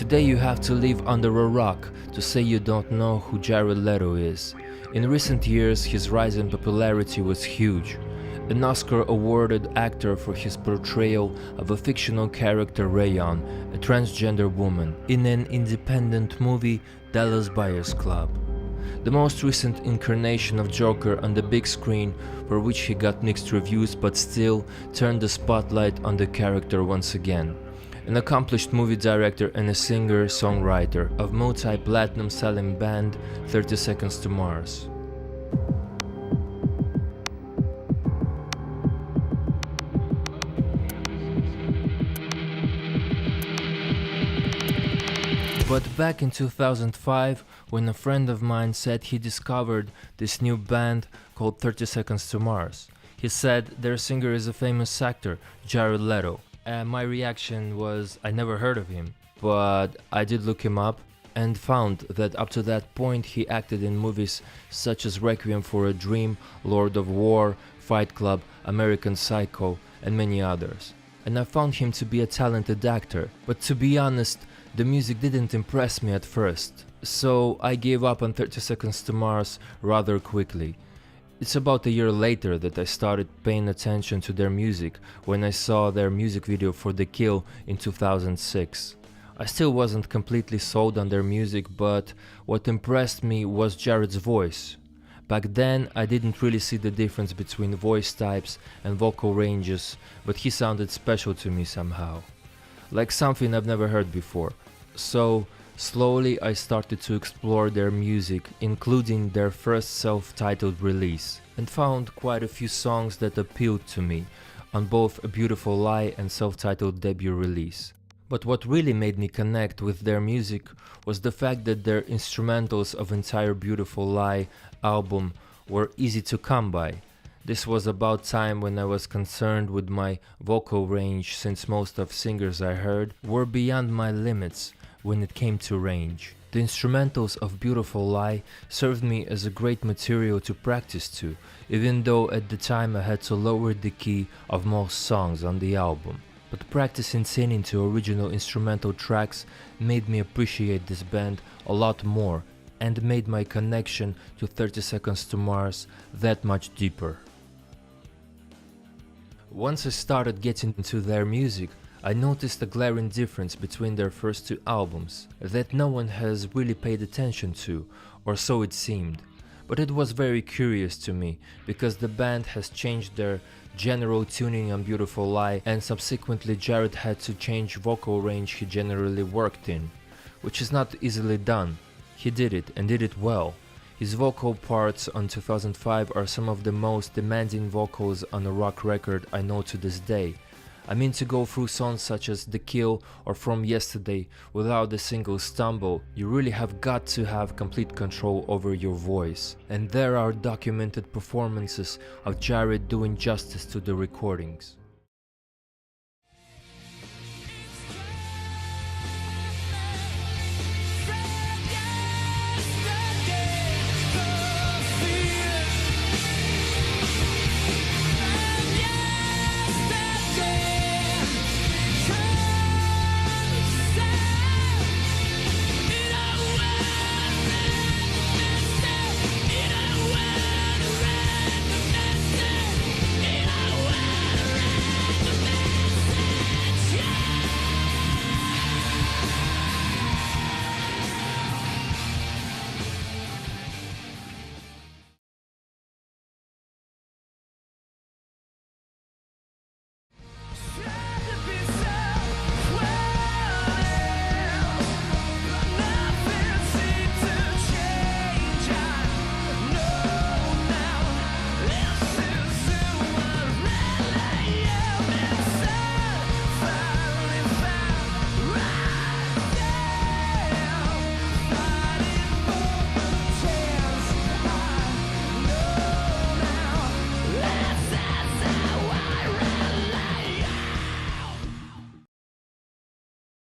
Today you have to live under a rock to say you don't know who Jared Leto is. In recent years, his rise in popularity was huge. An Oscar-awarded actor for his portrayal of a fictional character Rayon, a transgender woman, in an independent movie, Dallas Buyers Club. The most recent incarnation of Joker on the big screen, for which he got mixed reviews but still turned the spotlight on the character once again. An accomplished movie director and a singer-songwriter of multi-platinum selling band 30 Seconds to Mars. But back in 2005, when a friend of mine said he discovered this new band called 30 Seconds to Mars, he said their singer is a famous actor, Jared Leto. And my reaction was, I never heard of him, but I did look him up and found that up to that point he acted in movies such as Requiem for a Dream, Lord of War, Fight Club, American Psycho, and many others. And I found him to be a talented actor, but to be honest, the music didn't impress me at first, so I gave up on 30 Seconds to Mars rather quickly. It's about a year later that I started paying attention to their music when I saw their music video for The Kill in 2006. I still wasn't completely sold on their music, but what impressed me was Jared's voice. Back then I didn't really see the difference between voice types and vocal ranges, but he sounded special to me somehow. Like something I've never heard before. So slowly I started to explore their music, including their first self-titled release, and found quite a few songs that appealed to me on both A Beautiful Lie and self-titled debut release. But what really made me connect with their music was the fact that their instrumentals of entire Beautiful Lie album were easy to come by. This was about time when I was concerned with my vocal range, since most of singers I heard were beyond my limits when it came to range. The instrumentals of Beautiful Lie served me as a great material to practice to, even though at the time I had to lower the key of most songs on the album. But practicing singing to original instrumental tracks made me appreciate this band a lot more and made my connection to 30 Seconds to Mars that much deeper. Once I started getting into their music, I noticed a glaring difference between their first two albums that no one has really paid attention to, or so it seemed. But it was very curious to me, because the band has changed their general tuning on Beautiful Lie, and subsequently Jared had to change vocal range he generally worked in, which is not easily done. He did it, and did it well. His vocal parts on 2005 are some of the most demanding vocals on a rock record I know to this day. I mean, to go through songs such as The Kill or From Yesterday without a single stumble, you really have got to have complete control over your voice. And there are documented performances of Jared doing justice to the recordings.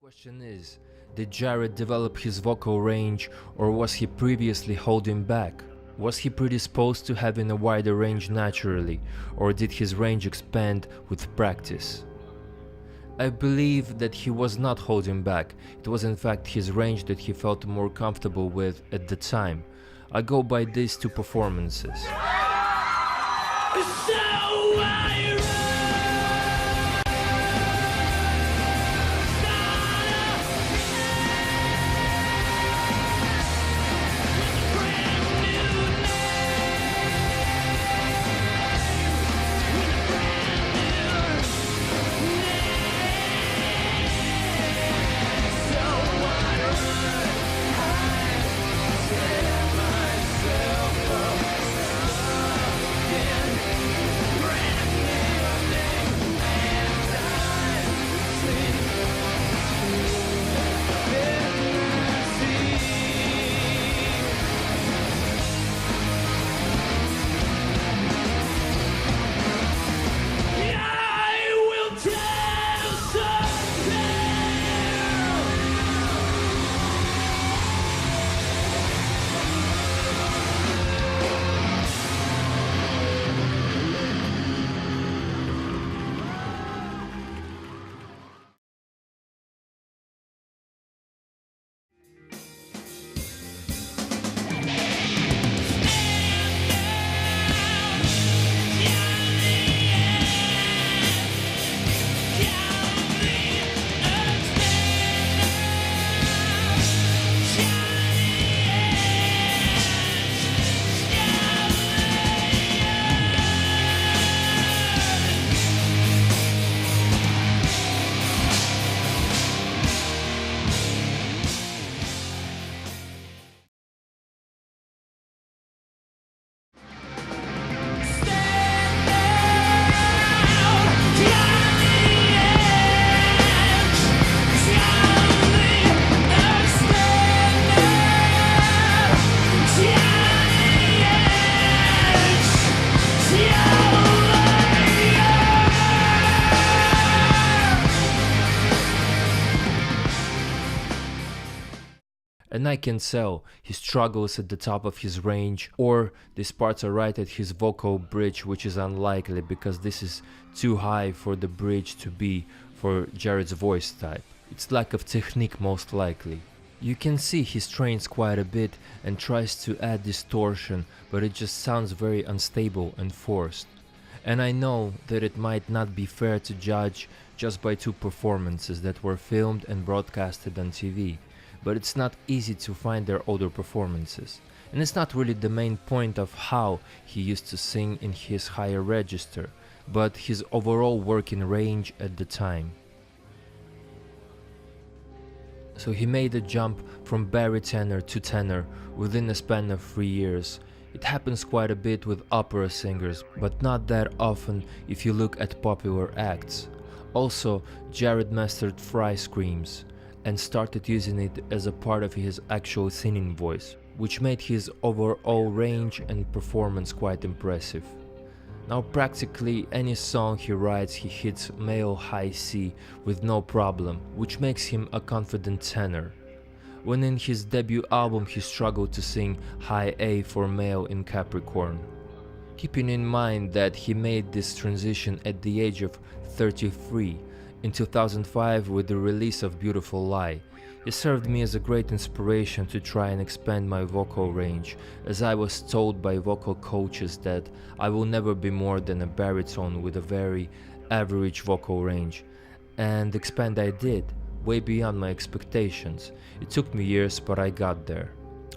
Question is, did Jared develop his vocal range, or was he previously holding back? Was he predisposed to having a wider range naturally, or did his range expand with practice? I believe that he was not holding back. It was in fact his range that he felt more comfortable with at the time. I go by these two performances. And I can tell he struggles at the top of his range, or these parts are right at his vocal bridge, which is unlikely because this is too high for the bridge to be for Jared's voice type. It's lack of technique most likely. You can see he strains quite a bit and tries to add distortion, but it just sounds very unstable and forced. And I know that it might not be fair to judge just by two performances that were filmed and broadcasted on TV. But it's not easy to find their older performances. And it's not really the main point of how he used to sing in his higher register, but his overall working range at the time. So he made a jump from baritone to tenor within a span of 3 years. It happens quite a bit with opera singers, but not that often if you look at popular acts. Also, Jared mastered fry screams and started using it as a part of his actual singing voice, which made his overall range and performance quite impressive. Now practically any song he writes he hits male high C with no problem, which makes him a confident tenor. When in his debut album he struggled to sing high A for male in Capricorn. Keeping in mind that he made this transition at the age of 33, in 2005 with the release of Beautiful Lie. It served me as a great inspiration to try and expand my vocal range, as I was told by vocal coaches that I will never be more than a baritone with a very average vocal range. And expand I did, way beyond my expectations. It took me years, but I got there.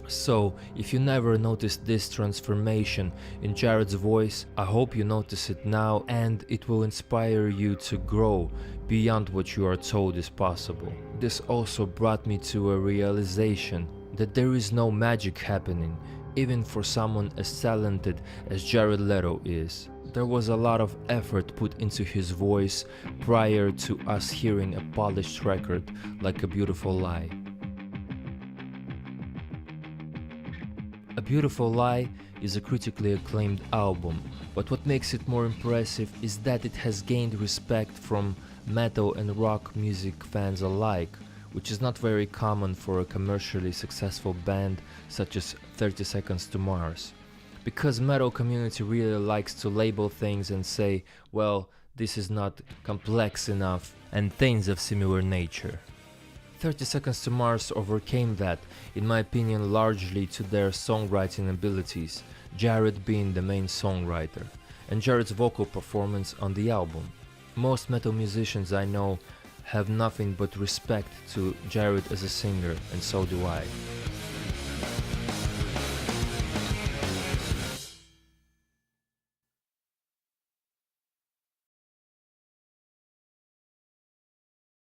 So, if you never noticed this transformation in Jared's voice, I hope you notice it now, and it will inspire you to grow beyond what you are told is possible. This also brought me to a realization that there is no magic happening, even for someone as talented as Jared Leto is. There was a lot of effort put into his voice prior to us hearing a polished record like A Beautiful Lie. A Beautiful Lie is a critically acclaimed album, but what makes it more impressive is that it has gained respect from metal and rock music fans alike, which is not very common for a commercially successful band such as 30 Seconds to Mars. Because metal community really likes to label things and say, well, this is not complex enough and things of similar nature. 30 Seconds to Mars overcame that, in my opinion, largely to their songwriting abilities, Jared being the main songwriter, and Jared's vocal performance on the album. Most metal musicians I know have nothing but respect to Jared as a singer, and so do I.